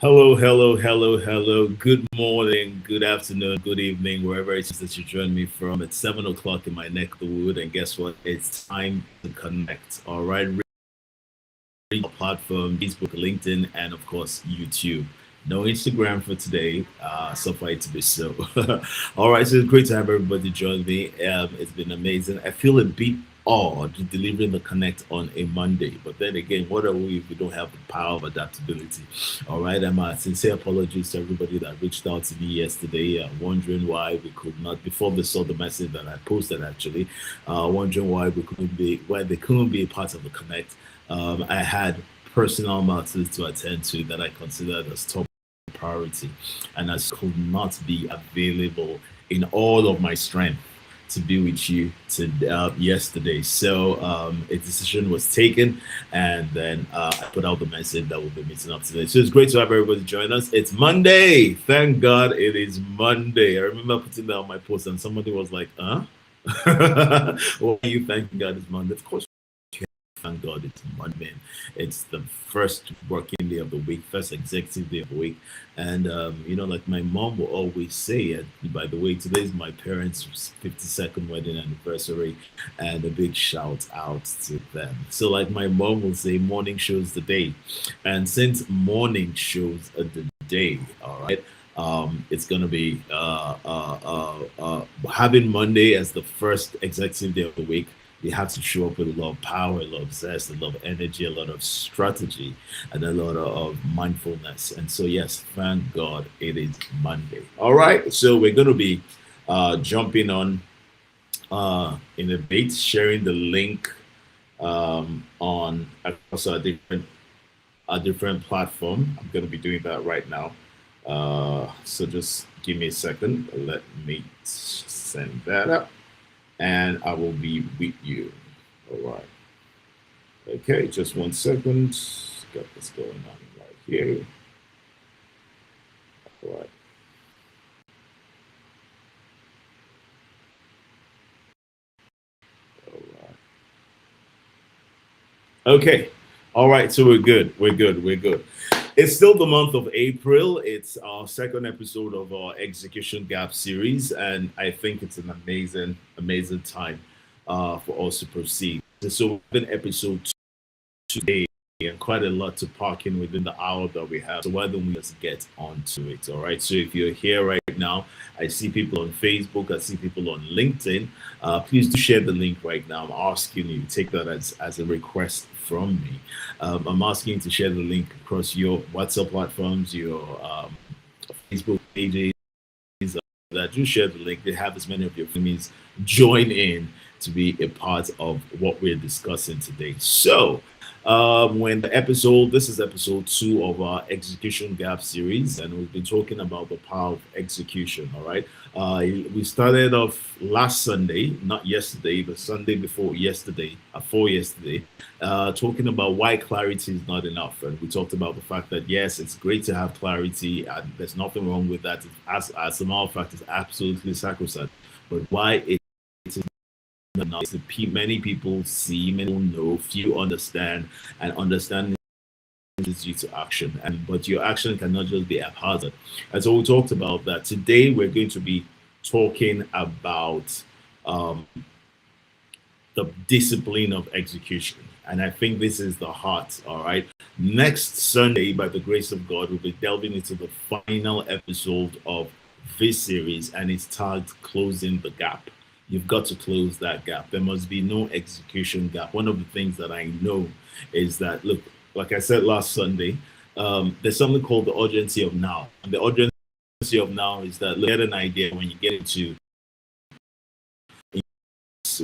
Hello, hello, hello, hello. Good morning, good afternoon, good evening, wherever it is that you join me from. It's 7 o'clock in my neck of the wood, and guess what? It's time to connect. All right, platform Facebook, LinkedIn, and of course YouTube. No Instagram for today. Suffer it to be so. All right, so it's great to have everybody join me. It's been amazing. I feel a bit odd delivering the connect on a Monday, but then again, what are we if we don't have the power of adaptability? All right, I'm sincere apologies to everybody that reached out to me yesterday, wondering why we could not before they saw the message that I posted actually, wondering why they couldn't be a part of the connect. I had personal matters to attend to that I considered as top priority, and I could not be available in all of my strength to be with you to yesterday. So a decision was taken, and then I put out the message that we'll be meeting up today. So it's great to have everybody join us. It's Monday. Thank God it is Monday. I remember putting that on my post, and somebody was like, "Huh? Why are you thanking God it's Monday?" Of course, thank God it's Monday. It's the first working day of the week, first executive day of the week. And, like my mom will always say, and by the way, today's my parents' 52nd wedding anniversary, and a big shout out to them. So, like my mom will say, morning shows the day. And since morning shows the day, all right, it's going to be having Monday as the first executive day of the week. You have to show up with a lot of power, a lot of zest, a lot of energy, a lot of strategy, and a lot of mindfulness. And so, yes, thank God it is Monday. All right, so we're going to be jumping on in a bit, sharing the link on also a different platform. I'm going to be doing that right now. So just give me a second. Let me send that up, and I will be with you. All right. Okay, just 1 second. Got this going on right here. All right. All right. Okay. All right. So we're good. We're good. We're good. It's still the month of April. It's our second episode of our Execution Gap series, and I think it's an amazing, amazing time for us to proceed. So, we're in episode today and quite a lot to park in within the hour that we have. So why don't we just get on to it? All right. So if you're here right now, I see people on Facebook, I see people on LinkedIn. Please do share the link right now. I'm asking you, take that as a request from me. I'm asking you to share the link across your WhatsApp platforms, your Facebook pages, that do share the link. They have as many of your families join in to be a part of what we're discussing today. So, when the episode, this is episode 2 of our Execution Gap series, and we've been talking about the power of execution. All right. We started off last Sunday, not yesterday, but Sunday before yesterday, for yesterday, talking about why clarity is not enough. And we talked about the fact that, yes, it's great to have clarity, and there's nothing wrong with that. As a matter of fact, it's absolutely sacrosanct. But why it is not enough is that many people see, many people know, few understand, and understanding is due to action. But your action cannot just be haphazard. And so we talked about that. Today we're going to be talking about um, the discipline of execution. And I think this is the heart, all right? Next Sunday, by the grace of God, we'll be delving into the final episode of this series, and it's tagged Closing the Gap. You've got to close that gap. There must be no execution gap. One of the things that I know is that, look, like I said last Sunday, there's something called the urgency of now. And the urgency of now is that, look, get an idea when you get into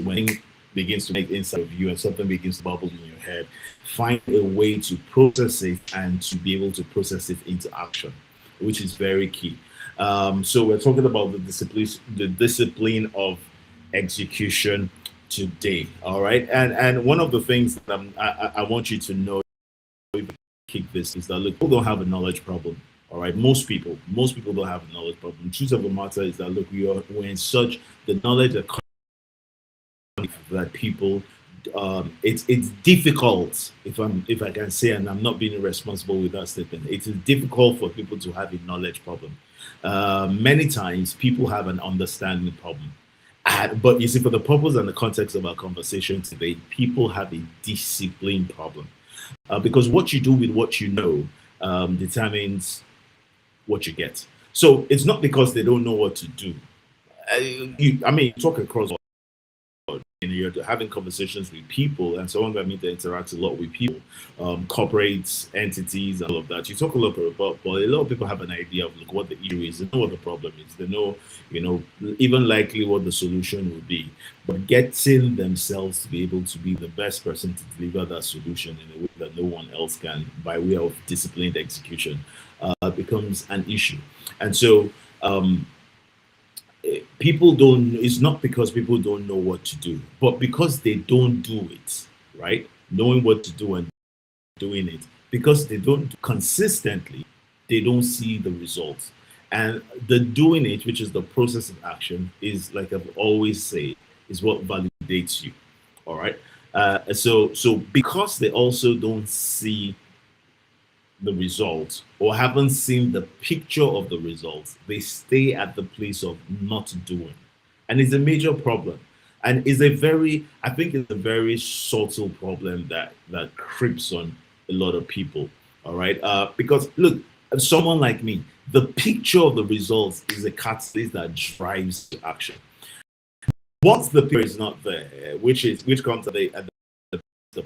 when begins to make inside of you and something begins to bubble in your head, find a way to process it and to be able to process it into action, which is very key. So we're talking about the discipline of execution today. All right, and one of the things that I want you to know, kick this, is that look, people don't have a knowledge problem. All right, most people don't have a knowledge problem. The truth of the matter is that look, we're in such the knowledge that people it's difficult, if I can say, and I'm not being irresponsible with that statement. It is difficult for people to have a knowledge problem. Many times people have an understanding problem. But you see, for the purpose and the context of our conversation today, people have a discipline problem, because what you do with what you know determines what you get. So it's not because they don't know what to do. I mean, talk across, you're having conversations with people, and someone that means to interact a lot with people, corporates, entities, and all of that. You talk a lot about, but a lot of people have an idea of, look, what the issue is. They know what the problem is. They know, even likely what the solution will be. But getting themselves to be able to be the best person to deliver that solution in a way that no one else can, by way of disciplined execution, becomes an issue. And so, people don't, it's not because people don't know what to do, but because they don't do it, right? Knowing what to do and doing it, because they don't consistently, they don't see the results. And the doing it, which is the process of action, is, like I've always said, is what validates you. All right. So because they also don't see the results, or haven't seen the picture of the results, they stay at the place of not doing. And it's a major problem. And it's a very, I think it's a very subtle problem that creeps on a lot of people. All right. Because look, someone like me, the picture of the results is a catalyst that drives action. Once the picture is not there, which comes at the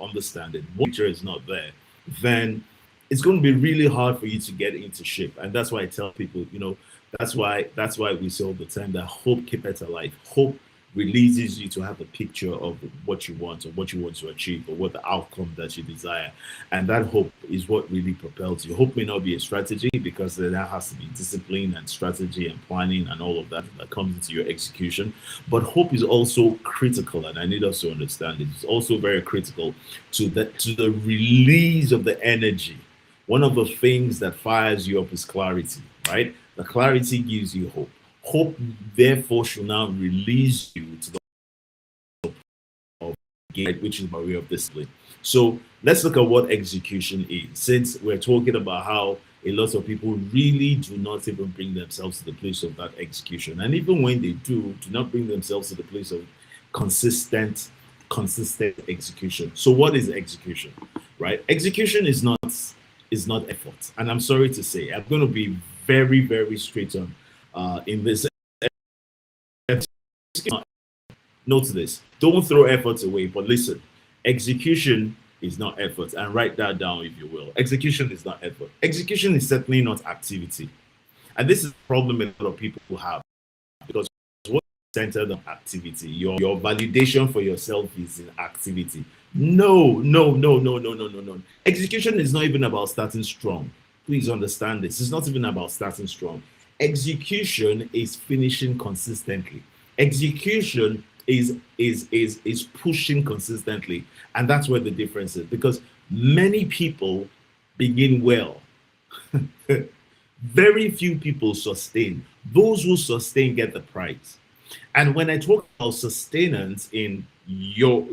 understanding, once the picture is not there, then it's going to be really hard for you to get into shape. And that's why I tell people, that's why we say all the time that hope keepeth alive. Hope releases you to have a picture of what you want, or what you want to achieve, or what the outcome that you desire. And that hope is what really propels you. Hope may not be a strategy, because there has to be discipline and strategy and planning and all of that that comes into your execution. But hope is also critical, and I need us to understand it. It's also very critical to the release of the energy. One of the things that fires you up is clarity, right? The clarity gives you hope. Hope, therefore, should now release you to the gate, which is by way of discipline. So let's look at what execution is. Since we're talking about how a lot of people really do not even bring themselves to the place of that execution, and even when they do not bring themselves to the place of consistent execution. So what is execution, right? Execution is not effort. And I'm sorry to say, I'm going to be very, very straight on in this. Note this. Don't throw efforts away, but listen, execution is not effort. And write that down, if you will. Execution is not effort. Execution is certainly not activity. And this is a problem a lot of people have, because what centered on activity, your validation for yourself is in activity. No, no, no, no, no, no, no, no. Execution is not even about starting strong. Please understand this. It's not even about starting strong. Execution is finishing consistently. Execution is pushing consistently, and that's where the difference is. Because many people begin well. Very few people sustain. Those who sustain get the prize. And when I talk about sustenance in your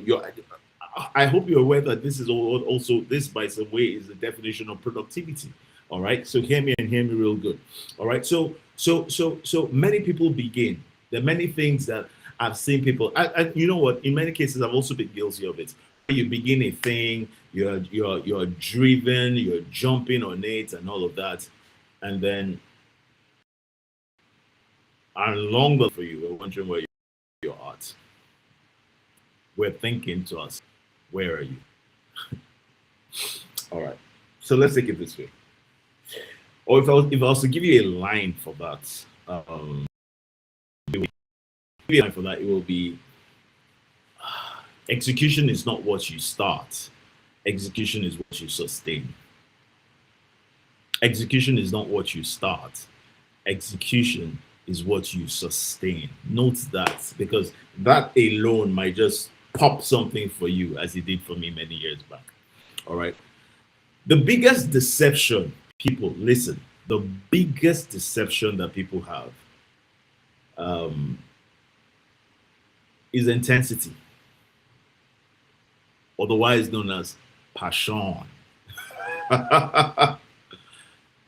I hope you're aware that this is also, this by some way is the definition of productivity. All right. So hear me, and hear me real good. All right. So many people begin. There are many things that I've seen people. You know what? In many cases, I've also been guilty of it. You begin a thing, you're driven, you're jumping on it, and all of that, and then and longer for you, we're wondering where you're at. We're thinking to us, where are you? All right. So let's take it this way. Or if I was to give you a line for that, it will be execution is not what you start. Execution is what you sustain. Execution is not what you start. Execution is what you sustain. Note that, because that alone might just pop something for you, as it did for me many years back. All right. The biggest deception, people, listen, the biggest deception that people have is intensity. otherwise known as passion.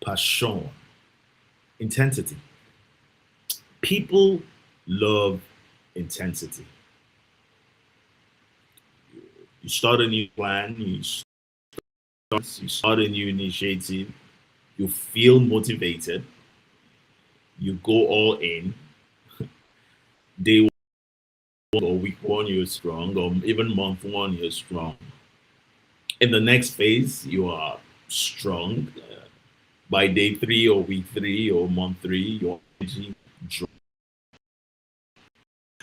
Passion, intensity. People love intensity. You start a new plan, you start a new initiative, you feel motivated, you go all in. Day one or week one, you're strong, or even month one, you're strong. In the next phase, you are strong. By day three or week three or month three, your energy drops.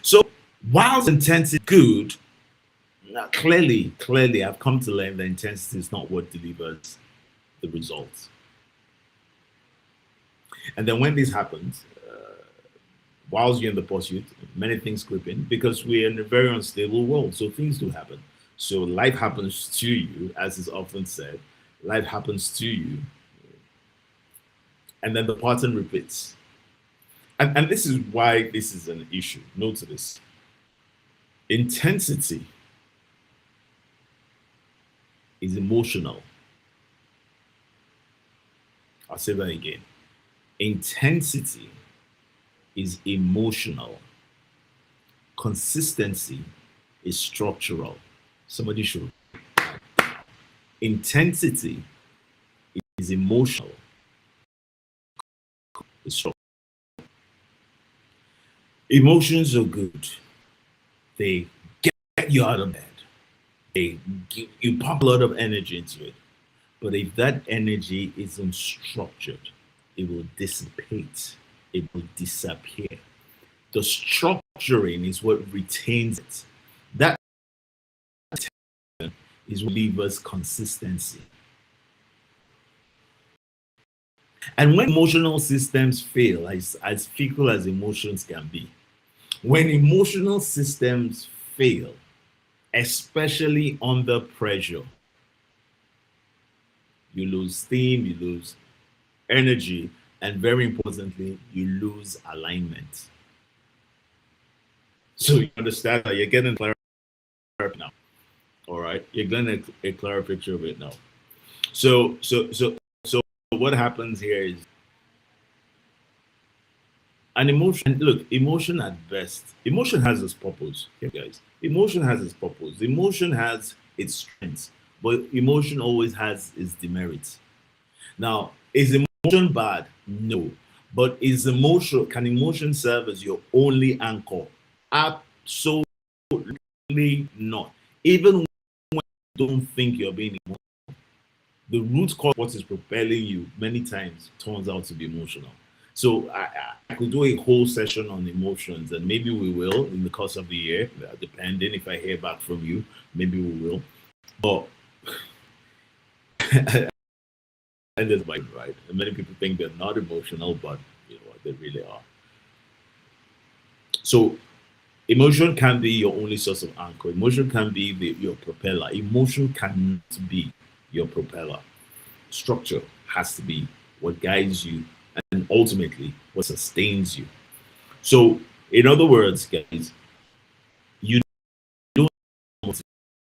So, while intensity is good, clearly, I've come to learn that intensity is not what delivers the results. And then when this happens, whilst you're in the pursuit, many things creep in because we're in a very unstable world. So things do happen. So life happens to you, as is often said. Life happens to you, and then the pattern repeats. And this is why this is an issue. Note this. Intensity is emotional. I'll say that again. Intensity is emotional. Consistency is structural. Somebody should. Intensity is emotional. It's structural. Emotions are good. They get you out of bed. You pump a lot of energy into it. But if that energy isn't structured, it will dissipate. It will disappear. The structuring is what retains it. That is what gives us consistency. And when emotional systems fail, as fickle as emotions can be, when emotional systems fail, especially under pressure, you lose steam, you lose energy, and very importantly, you lose alignment. So you understand that you're getting clear now. All right, you're getting a clearer picture of it now. So what happens here is an emotion. And look, emotion at best, emotion has its purpose. Okay, guys, emotion has its purpose. Emotion has its strengths, but emotion always has its demerits. Now, is emotion bad? No. But can emotion serve as your only anchor? Absolutely not. Even when you don't think you're being emotional, the root cause of what is propelling you many times turns out to be emotional. So I could do a whole session on emotions, and maybe we will in the course of the year, depending if I hear back from you, maybe we will. But and there's right. And many people think they're not emotional, but you know what, they really are. So emotion can be your only source of anchor. Emotion can be your propeller. Emotion cannot be your propeller. Structure has to be what guides you and ultimately what sustains you. So, in other words, guys, you don't have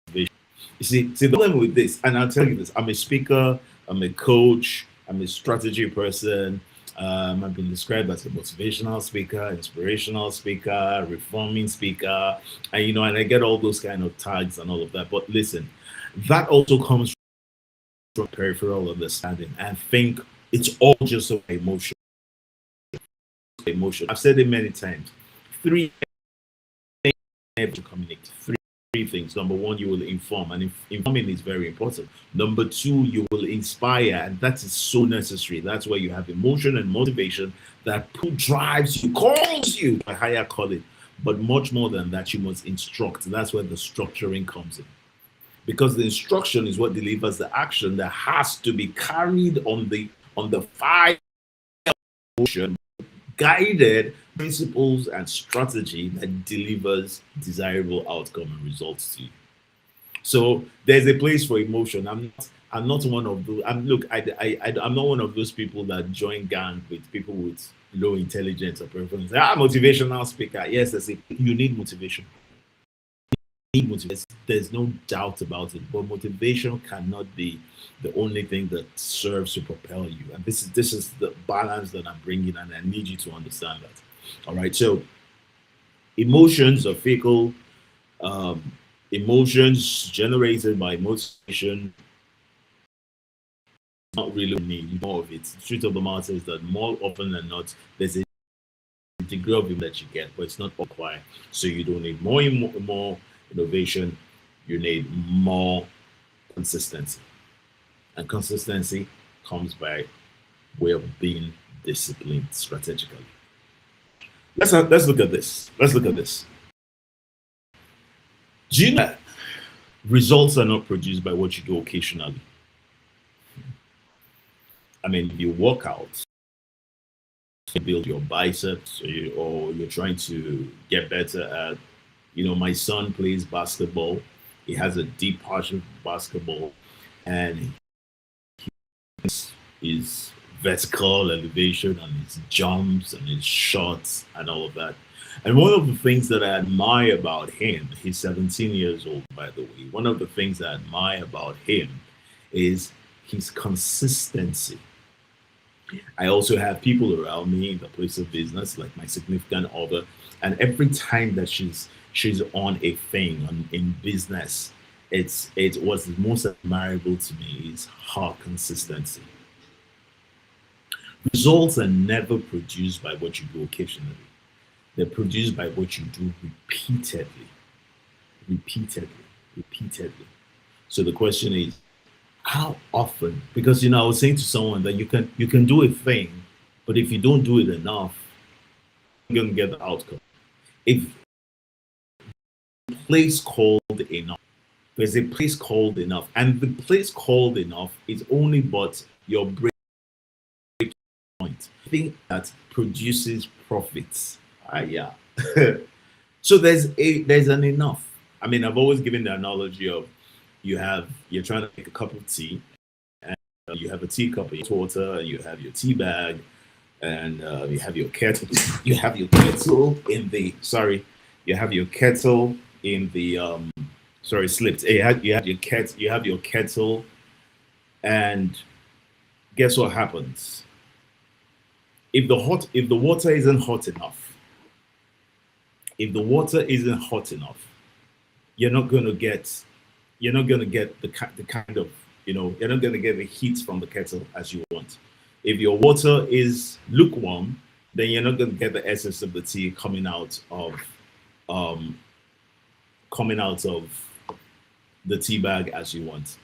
motivation. You see the problem with this, and I'll tell you this: I'm a speaker, I'm a coach, I'm a strategy person. I've been described as a motivational speaker, inspirational speaker, reforming speaker, and and I get all those kind of tags and all of that. But listen, that also comes from peripheral understanding and think it's all just about emotion. Emotion. I've said it many times. Three things to communicate. Three things. Number one, you will inform, and informing is very important. Number two, you will inspire, and that is so necessary. That's where you have emotion and motivation that drives you, calls you a higher calling. But much more than that, you must instruct. That's where the structuring comes in. Because the instruction is what delivers the action that has to be carried on the fire motion, guided principles and strategy that delivers desirable outcome and results to you. So there's a place for emotion. I'm not one of those. I'm not one of those people that join gang with people with low intelligence or preference. Motivational speaker. Yes, you need motivation. You need motivation. There's no doubt about it. But motivation cannot be the only thing that serves to propel you. And this is the balance that I'm bringing, and I need you to understand that. All right. So emotions are fickle. Um, Emotions generated by motivation not really need more of it. The truth of the matter is that more often than not, there's a degree of it that you get, but it's not required. So you don't need more innovation. You need more consistency, and consistency comes by way of being disciplined strategically. Let's look at this. Let's look at this. Do you know that results are not produced by what you do occasionally? I mean, you work out, you build your biceps, or you're trying to get better at, my son plays basketball. He has a deep passion for basketball, and his vertical elevation and his jumps and his shots and all of that. And one of the things that I admire about him, he's 17 years old, by the way. One of the things I admire about him is his consistency. I also have people around me in the place of business, like my significant other, and every time that she's on a thing in business, it's what's most admirable to me is her consistency. Results are never produced by what you do occasionally. They're produced by what you do repeatedly, repeatedly, repeatedly. So the question is, how often? Because I was saying to someone that you can do a thing, but if you don't do it enough, you're gonna get the outcome. If place called enough, there's a place called enough, and the place called enough is only but your break point. Thing that produces profits. Yeah. So there's an enough. I mean, I've always given the analogy of you're trying to make a cup of tea, and you have a teacup, your water, and you have your tea bag, and you have your kettle. You have your kettle in the sorry, you have your kettle in the sorry slipped. You have your kettle, and guess what happens? If the water isn't hot enough, you're not going to get the kind of you're not going to get the heat from the kettle as you want. If your water is lukewarm, then you're not going to get the essence of the tea um coming out of the tea bag as you want.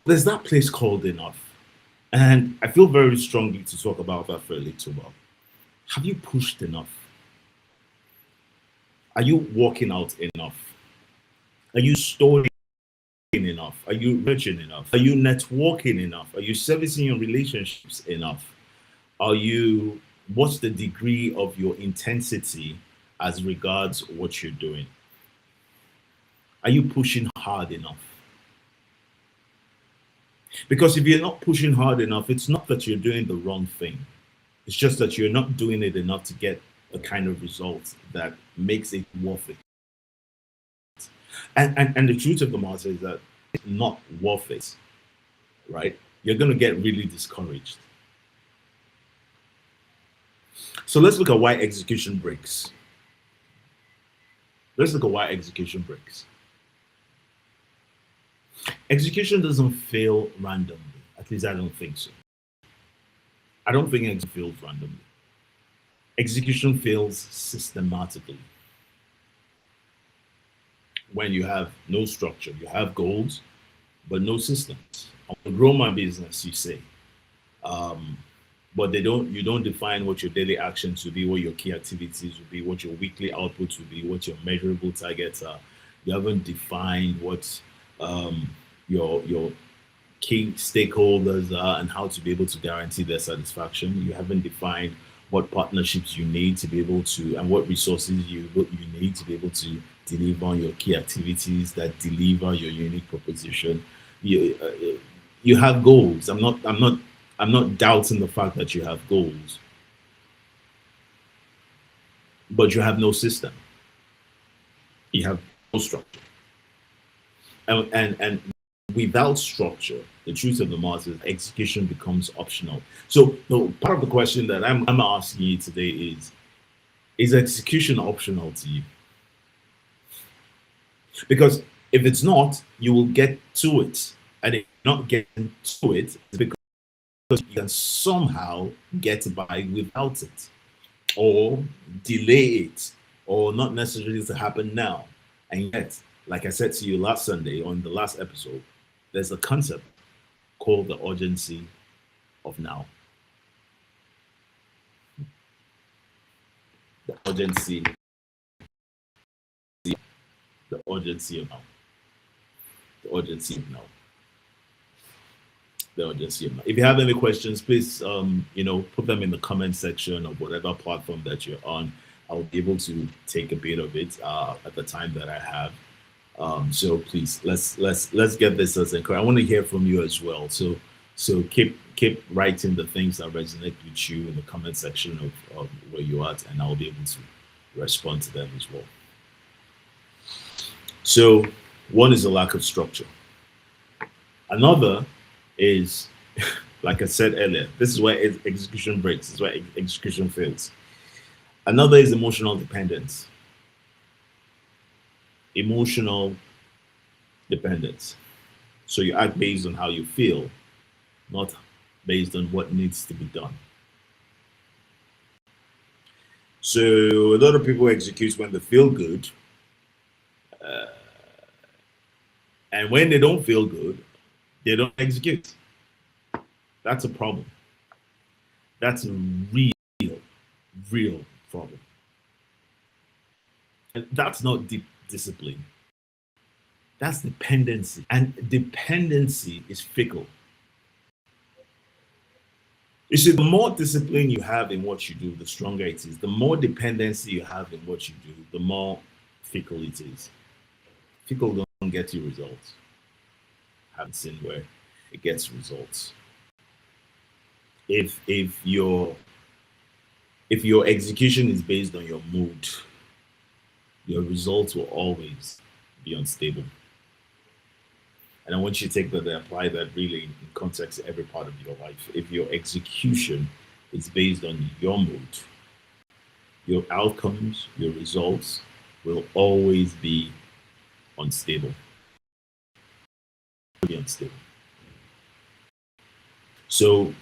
There's that place called enough, and I feel very strongly to talk about that for a little while. Have you pushed enough? Are you working out enough? Are you storing enough? Are you reaching enough? Are you networking enough? Are you servicing your relationships enough? What's the degree of your intensity as regards what you're doing? Are you pushing hard enough? Because if you're not pushing hard enough, it's not that you're doing the wrong thing. It's just that you're not doing it enough to get a kind of result that makes it worth it. And the truth of the matter is that it's not worth it, right? You're going to get really discouraged. So let's look at why execution breaks. Let's look at why execution breaks. Execution doesn't fail randomly. At least I don't think so. I don't think execution fails randomly. Execution fails systematically. When you have no structure, you have goals, but no systems. I want to grow my business, you say. But you don't define what your daily actions will be, what your key activities will be, what your weekly outputs will be, what your measurable targets are. You haven't defined what your key stakeholders are and how to be able to guarantee their satisfaction. You haven't defined what partnerships you need to be able to, and what resources you need to be able to deliver on your key activities that deliver your unique proposition. You have goals. I'm not doubting the fact that you have goals, but you have no system. You have no structure. And without structure, the truth of the matter is execution becomes optional. So no, part of the question that I'm asking you today is execution optional to you? Because if it's not, you will get to it. And if you're not getting to it, it's because you can somehow get by without it, or delay it, or not necessarily to happen now. And yet, like I said to you last Sunday on the last episode, there's a concept called the urgency of now. The urgency, the urgency of now, the urgency of now, the urgency of now. If you have any questions, please, put them in the comment section of whatever platform that you're on. I'll be able to take a bit of it at the time that I have. So please, let's get this as encouragement. I want to hear from you as well. So keep writing the things that resonate with you in the comment section of where you're at, and I'll be able to respond to them as well. So one is a lack of structure. Another is, like I said earlier, this is where execution breaks. This is where execution fails. Another is emotional dependence. Emotional dependence. So you act based on how you feel, not based on what needs to be done. So a lot of people execute when they feel good, and when they don't feel good, they don't execute. That's a problem. That's a real problem. And that's not deep discipline. That's dependency. And dependency is fickle. You see, the more discipline you have in what you do, the stronger it is. The more dependency you have in what you do, the more fickle it is. Fickle don't get you results. I haven't seen where it gets results. If your execution is based on your mood, your results will always be unstable. And I want you to take that and apply that really in context to every part of your life. If your execution is based on your mood, your outcomes, your results will always be unstable. Be unstable. So,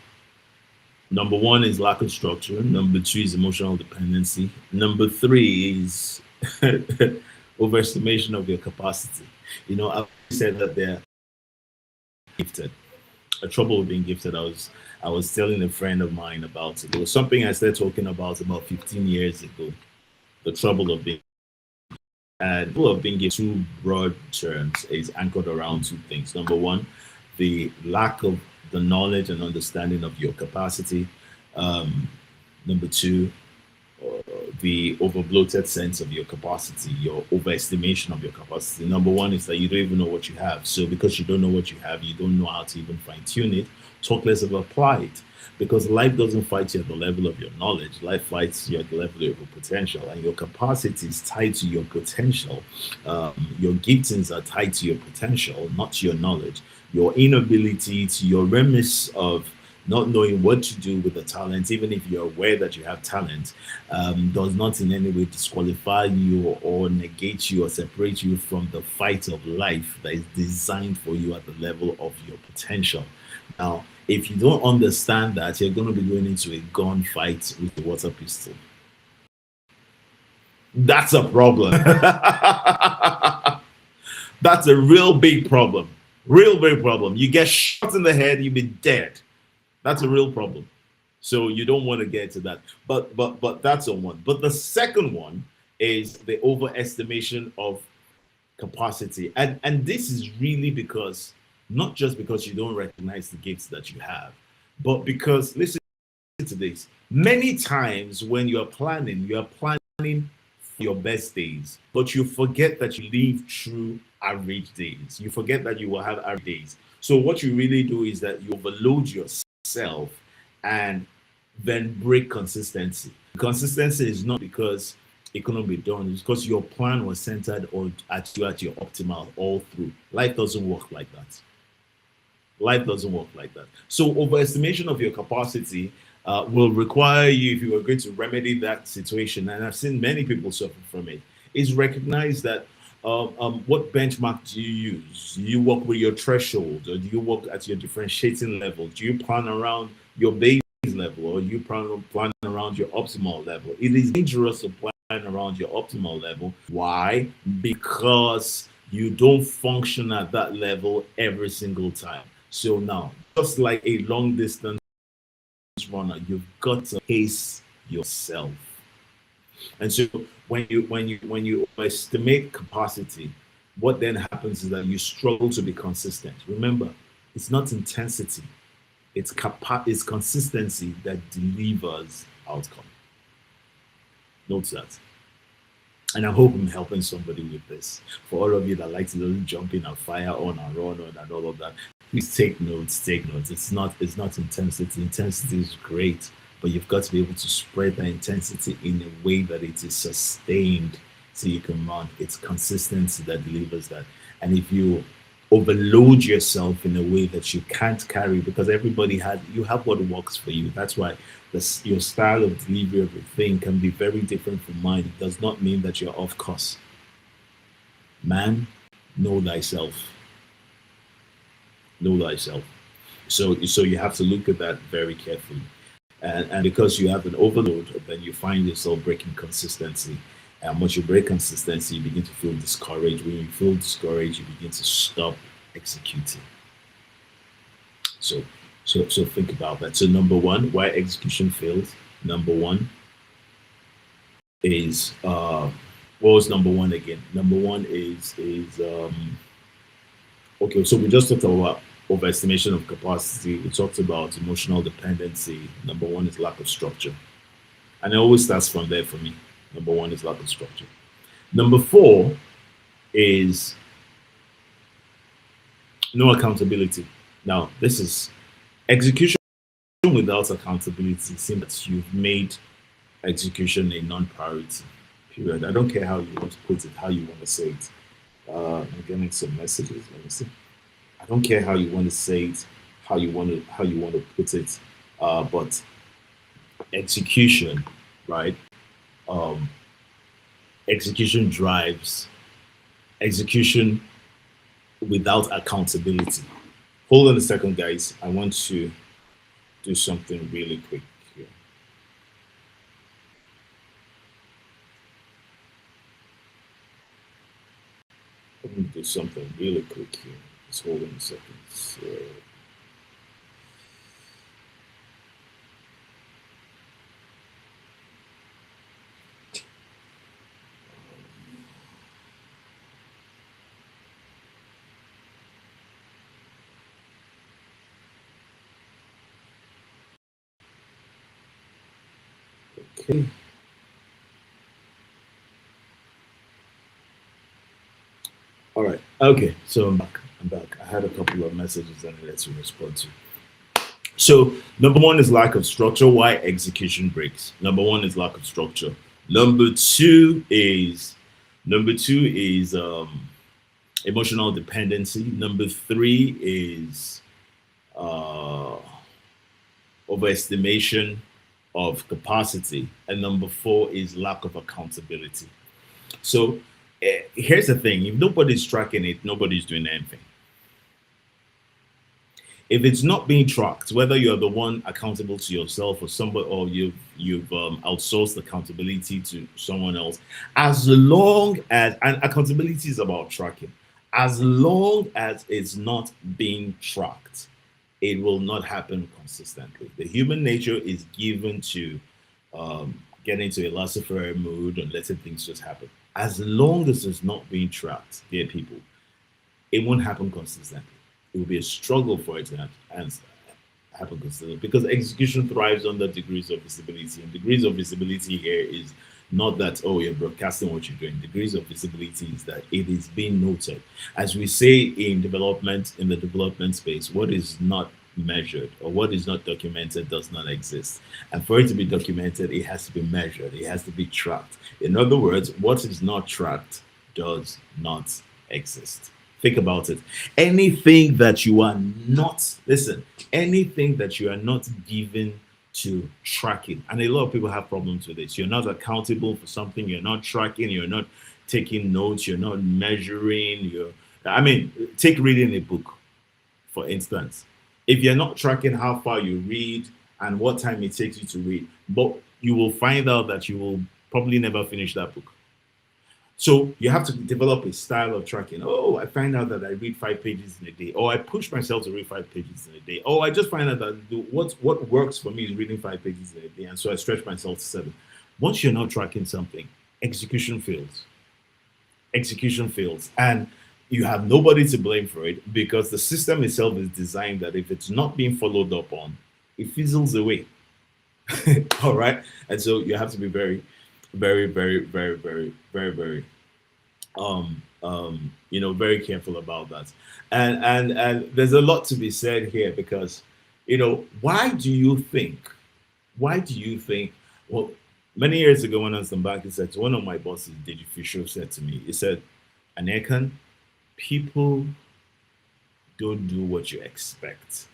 number one is lack of structure. Number two is emotional dependency. Number three is overestimation of your capacity. I said that they're gifted. A trouble with being gifted. I was telling a friend of mine about it. It was something I started talking about 15 years ago. The trouble of being, and trouble of being gifted, two broad terms, is anchored around two things. Number one, the lack of the knowledge and understanding of your capacity. Number two, the overbloated sense of your capacity, your overestimation of your capacity. Number one is that you don't even know what you have. So because you don't know what you have, you don't know how to even fine tune it. Talk less of apply it. Because life doesn't fight you at the level of your knowledge. Life fights you at the level of your potential, and your capacity is tied to your potential. Your giftings are tied to your potential, not to your knowledge. Your inability to your remiss of not knowing what to do with the talent, even if you're aware that you have talent, does not in any way disqualify you or negate you or separate you from the fight of life that is designed for you at the level of your potential. Now, if you don't understand that, you're going to be going into a gunfight with a water pistol. That's a problem. That's a real big problem. Real big problem. You get shot in the head, you'll be dead. That's a real problem. So you don't want to get to that. But that's a one. But the second one is the overestimation of capacity. And this is really because, not just because you don't recognize the gifts that you have, but because, listen to this, many times when you're planning for your best days, but you forget that you live through average days. You forget that you will have average days. So what you really do is that you overload yourself and then break consistency. Consistency is not because it couldn't be done. It's because your plan was centered on at you at your optimal all through. Life doesn't work like that. Life doesn't work like that. So overestimation of your capacity will require you, if you are going to remedy that situation, and I've seen many people suffer from it, is recognize that what benchmark do you use? Do you work with your threshold, or do you work at your differentiating level? Do you plan around your base level, or you plan around your optimal level? It is dangerous to plan around your optimal level. Why? Because you don't function at that level every single time. So now, just like a long distance runner, you've got to pace yourself. And so when you estimate capacity, what then happens is that you struggle to be consistent. Remember, it's not intensity, it's consistency that delivers outcome. Note that. And I hope I'm helping somebody with this. For all of you that like to really jump in and fire on and run on and all of that, please take notes, take notes. It's not intensity. Intensity is great, but you've got to be able to spread the intensity in a way that it is sustained so you can run. It's consistency that delivers that. And if you overload yourself in a way that you can't carry, because everybody has, you have what works for you. That's why your style of delivery of a thing can be very different from mine. It does not mean that you're off course. Man, know thyself. Know thyself. So you have to look at that very carefully. And because you have an overload, then you find yourself breaking consistency. And once you break consistency, you begin to feel discouraged. When you feel discouraged, you begin to stop executing. So think about that. So number one, why execution fails. Number one is what was number one again? Number one is okay. So we just talked about overestimation of capacity. We talked about emotional dependency. Number one is lack of structure, and it always starts from there for me. Number one is lack of structure. Number four is no accountability. Now, this is execution without accountability. Seems that you've made execution a non-priority. Period. I don't care how you want to put it, how you want to say it. I'm getting some messages. Let me see. I don't care how you want to say it, how you want to put it, but execution, right? Um, execution drives execution without accountability. Hold on a second, guys. I want to do something really quick here. Let me do something really quick here. Just hold on a second. So, okay. All right. Okay. So I'm back. I'm back. I had a couple of messages that I had to respond to. So number one is lack of structure. Why execution breaks? Number one is lack of structure. Number two is number two is emotional dependency. Number three is uh, overestimation of capacity, and number four is lack of accountability. So here's the thing: if nobody's tracking it, nobody's doing anything. If it's not being tracked, whether you're the one accountable to yourself or somebody, or you've outsourced accountability to someone else, as long as, and accountability is about tracking, as long as it's not being tracked, it will not happen consistently. The human nature is given to get into a laissez-faire mood and letting things just happen. As long as it's not being tracked, dear people, it won't happen consistently. It will be a struggle for it to happen consistently, because execution thrives under degrees of visibility. And degrees of visibility here is not that, oh, you're broadcasting what you're doing. Degrees of visibility is that it is being noted. As we say in development, in the development space, what is not measured, or what is not documented does not exist. And for it to be documented, it has to be measured, it has to be tracked. In other words, what is not tracked does not exist. Think about it. Anything that you are not, listen, anything that you are not given to tracking, and a lot of people have problems with this. You're not accountable for something, you're not tracking, you're not taking notes, you're not measuring, I mean, take reading a book, for instance. If you're not tracking how far you read and what time it takes you to read, but you will find out that you will probably never finish that book. So you have to develop a style of tracking. Oh, I find out that I read 5 pages in a day. Or I push myself to read 5 pages in a day. Oh, I just find out that what works for me is reading 5 pages in a day. And so I stretch myself to 7. Once you're not tracking something, execution fails. Execution fails. And you have nobody to blame for it, because the system itself is designed that if it's not being followed up on, it fizzles away. All right. And so you have to be very, very, very, very, very, very, very very careful about that. And there's a lot to be said here, because why do you think, well, many years ago when I was in bank, he said, one of my bosses, Digi Fisher, said to me, he said, Anekan, people don't do what you expect,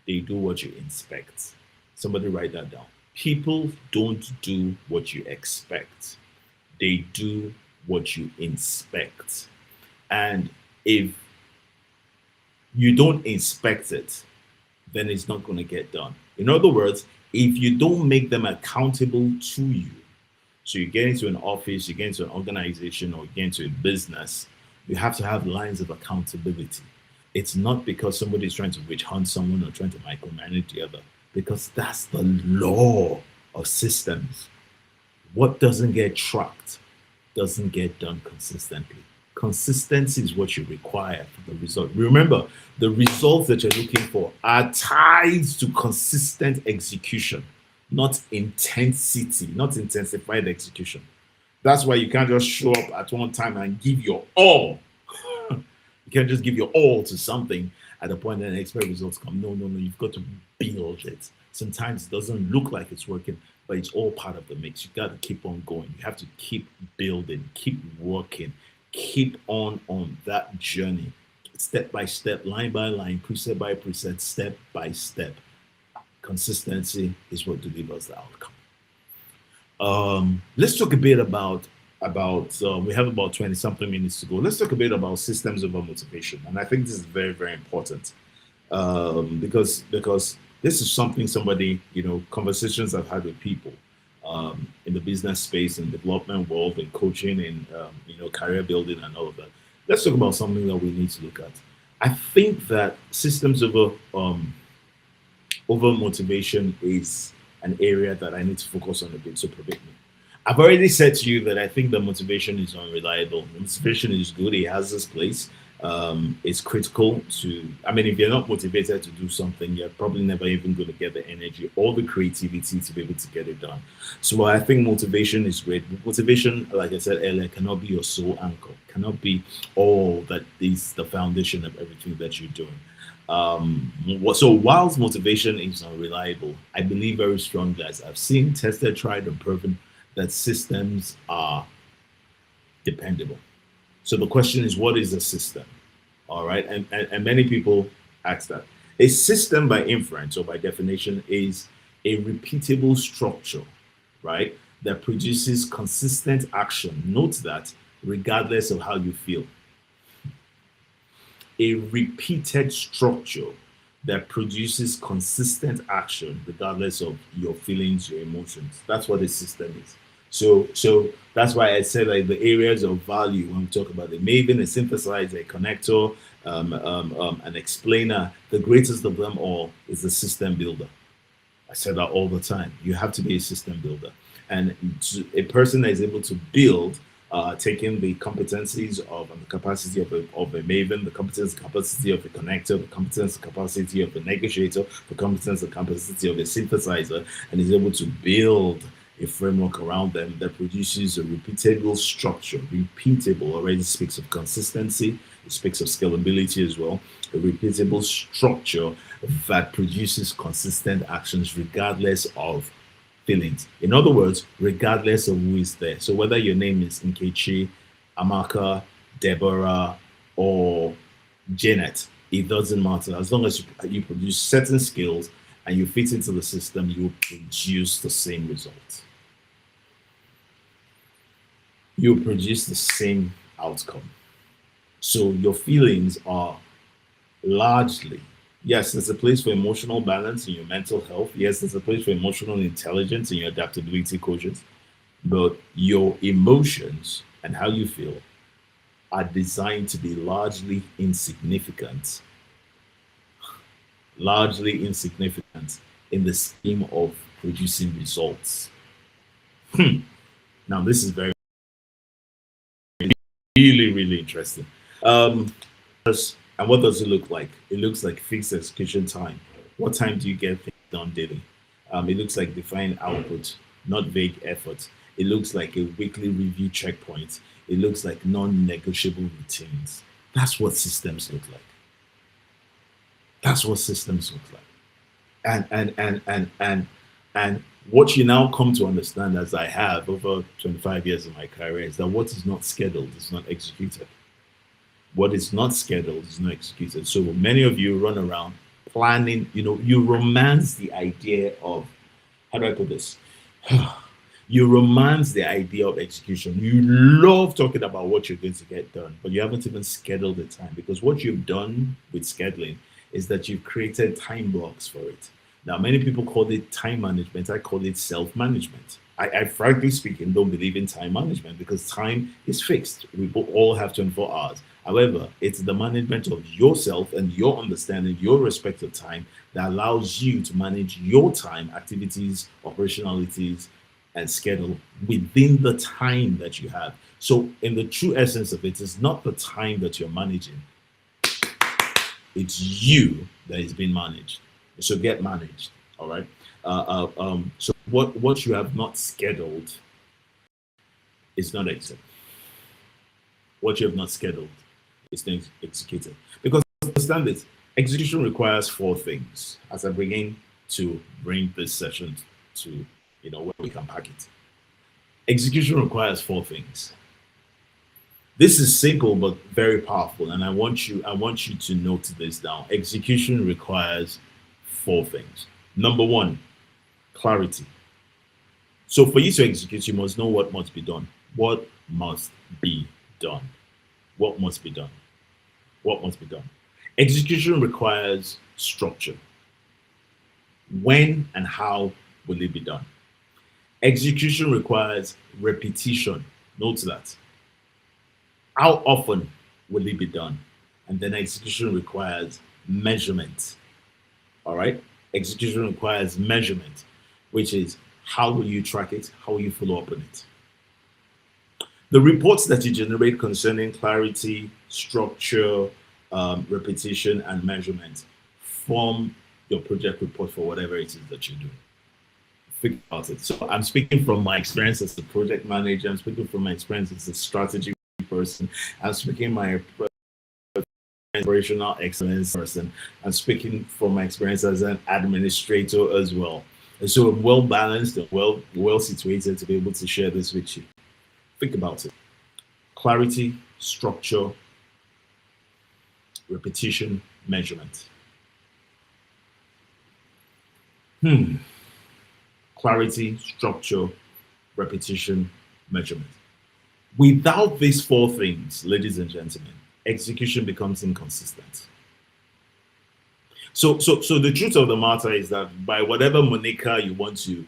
they do what you inspect. Somebody write that down. People don't do what you expect, they do what you inspect. And if you don't inspect it, then it's not going to get done. In other words, if you don't make them accountable to you, so you get into an office, you get into an organization, or you get into a business, you have to have lines of accountability. It's not because somebody is trying to witch hunt someone or trying to micromanage the other, because that's the law of systems. What doesn't get tracked doesn't get done consistently. Consistency is what you require for the result. Remember, the results that you're looking for are tied to consistent execution, not intensity, not intensified execution. That's why you can't just show up at one time and give your all. You can't just give your all to something at a point and expect results come. No. You've got to build it. Sometimes it doesn't look like it's working, but it's all part of the mix. You got to keep on going. You have to keep building, keep working, keep on that journey, step by step, line by line, precept by precept, step by step. Consistency is what delivers the outcome. Let's talk a bit about we have about 20 something minutes to go. Let's talk a bit about systems over motivation. And I think this is very, very important, because this is something somebody, conversations I've had with people in the business space, in development world, in coaching, in career building and all of that. Let's talk about something that we need to look at. I think that systems over motivation is an area that I need to focus on a bit. So permit me. I've already said to you that I think the motivation is unreliable. The motivation is good. It has its place. It's critical to, if you're not motivated to do something, you're probably never even going to get the energy or the creativity to be able to get it done. So I think motivation is great. Motivation, like I said earlier, cannot be your sole anchor, cannot be all that is the foundation of everything that you're doing. So whilst motivation is unreliable, I believe very strongly, as I've seen, tested, tried, and proven, that systems are dependable. So the question is, what is a system? All right. And many people ask that. A system, by inference or by definition, is a repeatable structure, right, that produces consistent action. Note that, regardless of how you feel. A repeated structure that produces consistent action, regardless of your feelings, your emotions. That's what a system is. So that's why I said, like, the areas of value when we talk about the Maven, a synthesizer, a connector, an explainer. The greatest of them all is the system builder. I said that all the time. You have to be a system builder, and a person that is able to build, taking the competencies of and the capacity of a Maven, the capacity of a connector, the competence, capacity of a negotiator, the competence, the capacity of a synthesizer, and is able to build a framework around them that produces a repeatable structure. Repeatable already speaks of consistency. It speaks of scalability as well, a repeatable structure that produces consistent actions regardless of feelings. In other words, regardless of who is there. So whether your name is Nkechi, Amaka, Deborah, or Janet, it doesn't matter. As long as you produce certain skills and you fit into the system, you will produce the same result. You produce the same outcome. So your feelings are largely, yes, there's a place for emotional balance in your mental health. Yes, there's a place for emotional intelligence in your adaptability coaches. But your emotions and how you feel are designed to be largely insignificant in the scheme of producing results. Now, this is very, really, really interesting. Um, and what does it look like? It looks like fixed execution time. What time do you get things done daily? It looks like defined output, not vague effort. It looks like a weekly review checkpoint. It looks like non-negotiable routines. That's what systems look like. That's what systems look like. And what you now come to understand, as I have over 25 years of my career, is that what is not scheduled is not executed. What is not scheduled is not executed. So many of you run around planning, you romance the idea of, how do I put this? You romance the idea of execution. You love talking about what you're going to get done, but you haven't even scheduled the time, because what you've done with scheduling is that you've created time blocks for it. Now, many people call it time management. I call it self-management. I frankly speaking don't believe in time management, because time is fixed. We all have 24 hours. However, it's the management of yourself and your understanding, your respective time, that allows you to manage your time, activities, operationalities, and schedule within the time that you have. So, in the true essence of it, it's not the time that you're managing, it's you that is being managed. So, get managed. All right. So, what you have not scheduled is not executed. What you have not scheduled is not executed. Because understand this, execution requires four things. As I begin to bring this session to where we can pack it. Execution requires four things. This is simple but very powerful, and I want you to note this down. Execution requires four things. Number one, clarity. So for you to execute, you must know what must be done. What must be done? What must be done? What must be done? Execution requires structure. When and how will it be done? Execution requires repetition. Note that. How often will it be done? And then execution requires measurement. All right? Execution requires measurement, which is how will you track it? How will you follow up on it? The reports that you generate concerning clarity, structure, repetition, and measurement form your project report for whatever it is that you're doing. Think about it. So I'm speaking from my experience as a project manager. I'm speaking from my experience as a strategy person. I'm speaking my operational excellence person. I'm speaking from my experience as an administrator as well. And so I'm well balanced and well situated to be able to share this with you. Think about it. Clarity, structure, repetition, measurement. Clarity, structure, repetition, measurement. Without these four things, ladies and gentlemen, execution becomes inconsistent. So the truth of the matter is that by whatever moniker you want to,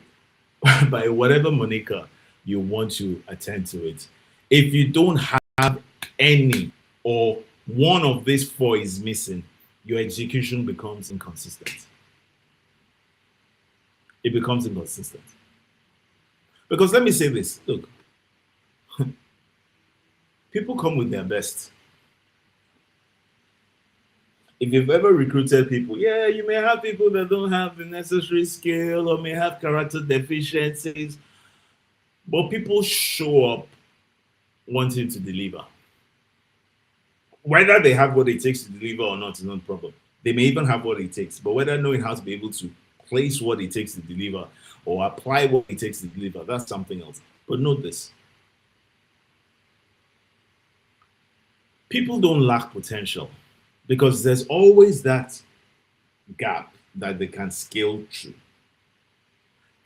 attend to it, if you don't have any or one of these four is missing, your execution becomes inconsistent. It becomes inconsistent. Because let me say this, look, people come with their best. If you've ever recruited people, yeah, you may have people that don't have the necessary skill or may have character deficiencies, but people show up wanting to deliver. Whether they have what it takes to deliver or not is not a problem. They may even have what it takes, but whether knowing how to be able to place what it takes to deliver or apply what it takes to deliver, that's something else. But note this: people don't lack potential because there's always that gap that they can scale through.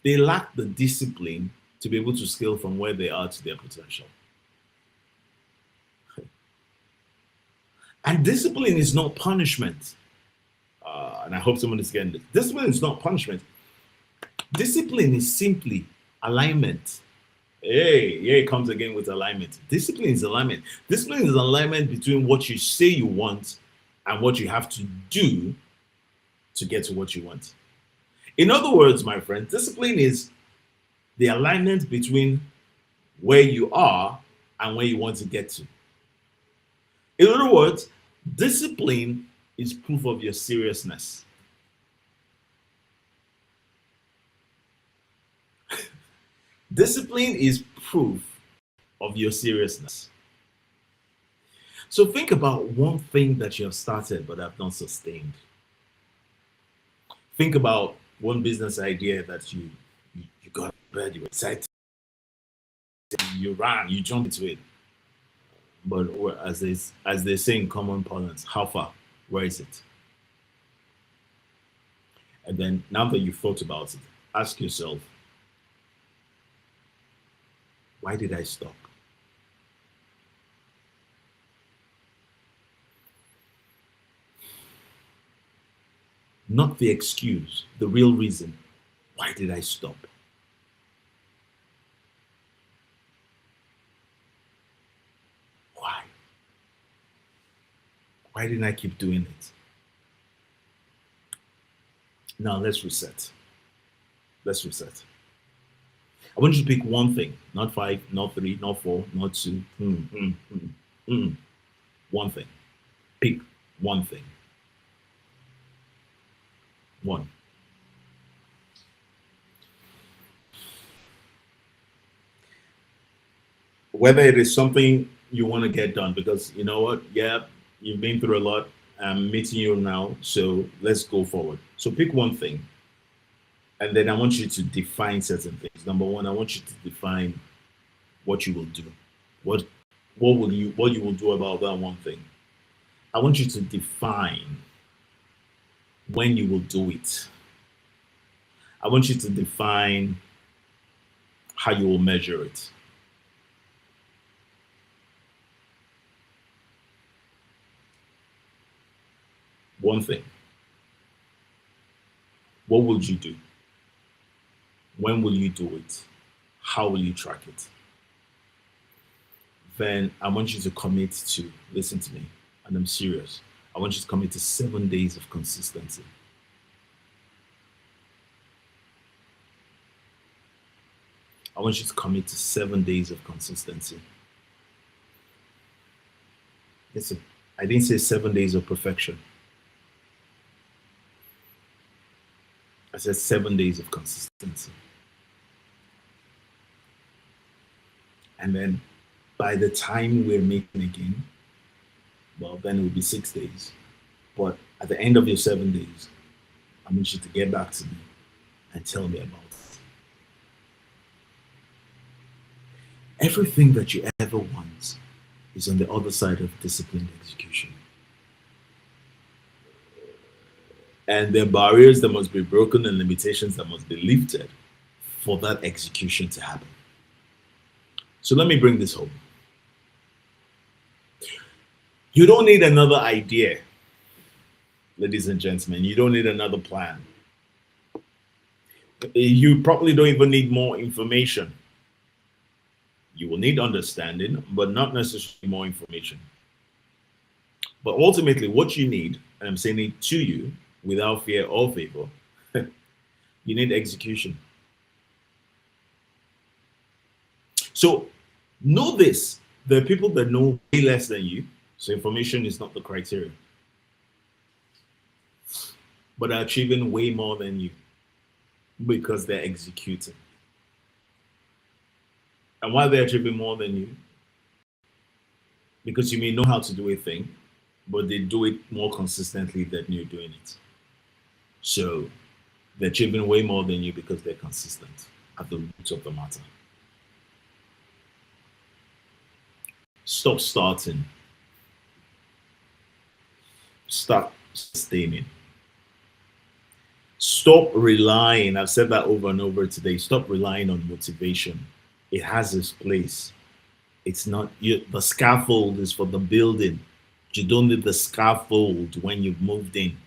They lack the discipline to be able to scale from where they are to their potential. And discipline is not punishment. And I hope someone is getting this. Discipline is not punishment. Discipline is simply alignment. Hey, here it comes again with alignment. Discipline is alignment. Discipline is alignment between what you say you want and what you have to do to get to what you want. In other words, my friend, discipline is the alignment between where you are and where you want to get to. In other words, discipline is proof of your seriousness. Discipline is proof of your seriousness. So think about one thing that you have started but have not sustained. Think about one business idea that you got bad, you were excited, you ran, you jumped into it. But as they say in common parlance, how far? Where is it? And then now that you've thought about it, ask yourself, why did I stop? Not the excuse, the real reason. Why did I stop? Why? Why didn't I keep doing it? Now let's reset. Let's reset. I want you to pick one thing, not five, not three, not four, not two. One thing. Pick one thing. One. Whether it is something you want to get done, because you know what? Yeah, you've been through a lot. I'm meeting you now, so let's go forward. So pick one thing, and then I want you to define certain things. Number one, I want you to define what you will do. What what you will do about that one thing. I want you to define when you will do it. I want you to define how you will measure it. One thing. What will you do? When will you do it? How will you track it? Then I want you to commit to, listen to me, and I'm serious. I want you to commit to 7 days of consistency. I want you to commit to 7 days of consistency. Listen, I didn't say 7 days of perfection. I said 7 days of consistency. And then by the time we're meeting again, well, then it will be 6 days. But at the end of your 7 days, I want you to get back to me and tell me about it. Everything that you ever want is on the other side of disciplined execution. And there are barriers that must be broken and limitations that must be lifted for that execution to happen. So let me bring this home. You don't need another idea, ladies and gentlemen. You don't need another plan. You probably don't even need more information. You will need understanding, but not necessarily more information. But ultimately, what you need, and I'm saying it to you without fear or favor, you need execution. So know this: there are people that know way less than you, so information is not the criteria, but are achieving way more than you because they're executing. And why they're achieving more than you? Because you may know how to do a thing, but they do it more consistently than you're doing it. So they're achieving way more than you because they're consistent at the root of the matter. Stop starting, start sustaining. Stop relying. I've said that over and over today. Stop relying on motivation. It has its place. It's not you, the scaffold is for the building. You don't need the scaffold when you've moved in.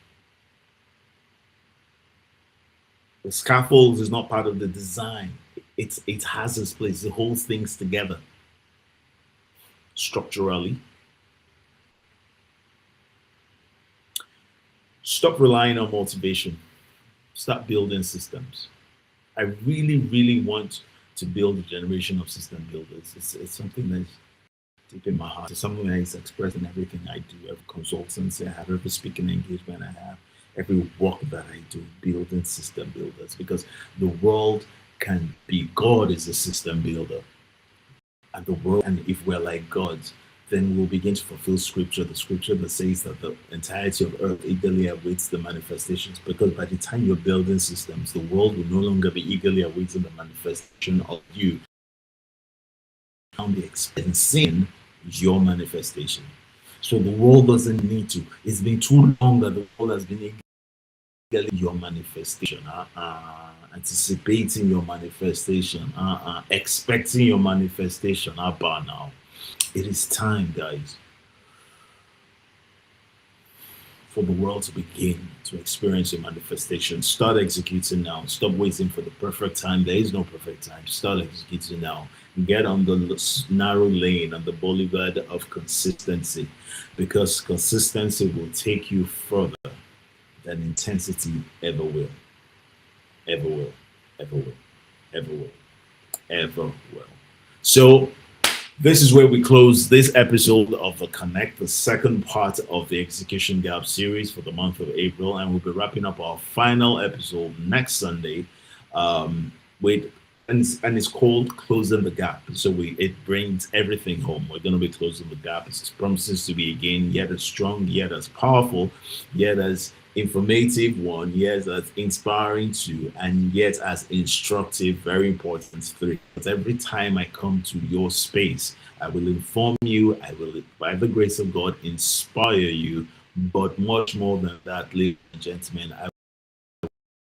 The scaffold is not part of the design. It has its place. It holds things together structurally. Stop relying on motivation. Start building systems. I really, really want to build a generation of system builders. It's something that's deep in my heart. It's something that is expressed in everything I do, every consultancy I have, every speaking engagement I have, every work that I do, building system builders. Because the world can be, God is a system builder. And the world, and if we're like God, then we'll begin to fulfill scripture, the scripture that says that the entirety of earth eagerly awaits the manifestations. Because by the time you're building systems, the world will no longer be eagerly awaiting the manifestation of you. Now be expensing your manifestation. So the world doesn't need to. It's been too long that the world has been eagerly your manifestation. Anticipating your manifestation. Expecting your manifestation. Now. It is time, guys, for the world to begin to experience a manifestation. Start executing now. Stop waiting for the perfect time. There is no perfect time. Start executing now. Get on the narrow lane on the boulevard of consistency, because consistency will take you further than intensity ever will. Ever will. Ever will. Ever will. Ever will. So this is where we close this episode of the Connect, the second part of the Execution Gap series for the month of April, and we'll be wrapping up our final episode next Sunday, with and it's called Closing the Gap. So it brings everything home. We're going to be closing the gap. It promises to be again yet as strong, yet as powerful, yet as informative one, yet as inspiring two, and yet as instructive. Very important three. Because every time I come to your space, I will inform you, I will, by the grace of God, inspire you, but much more than that, ladies and gentlemen, I will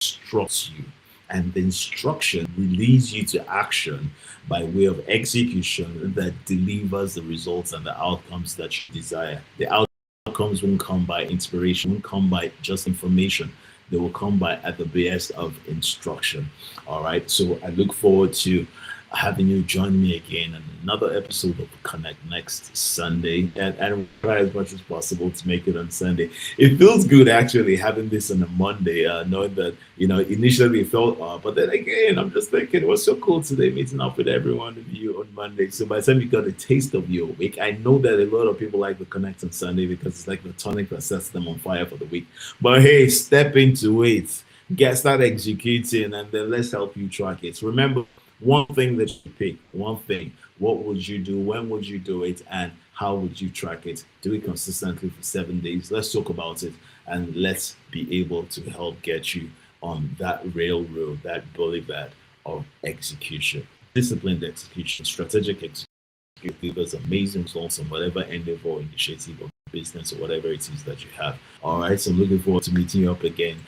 instruct you. And the instruction release you to action by way of execution that delivers the results and the outcomes that you desire. The outcomes won't come by inspiration, won't come by just information. They will come by at the best of instruction. All right. So I look forward to having you join me again in another episode of Connect next Sunday, and try as much as possible to make it on Sunday. It feels good actually having this on a Monday, knowing that initially it felt odd, but then again I'm just thinking it was so cool today meeting up with every one of you on Monday. So by the time you got a taste of your week, I know that a lot of people like to Connect on Sunday because it's like the tonic that sets them on fire for the week. But hey, step into it, start executing, and then let's help you track it. Remember, one thing that you pick, one thing. What would you do? When would you do it? And how would you track it? Do it consistently for 7 days. Let's talk about it, and let's be able to help get you on that railroad, that boulevard of execution. Disciplined execution, strategic execution, give us amazing results on whatever endeavor or initiative or business or whatever it is that you have. All right, so I'm looking forward to meeting you up again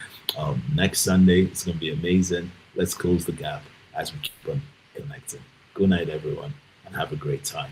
next Sunday. It's going to be amazing. Let's close the gap as we keep on connecting. Good night, everyone, and have a great time.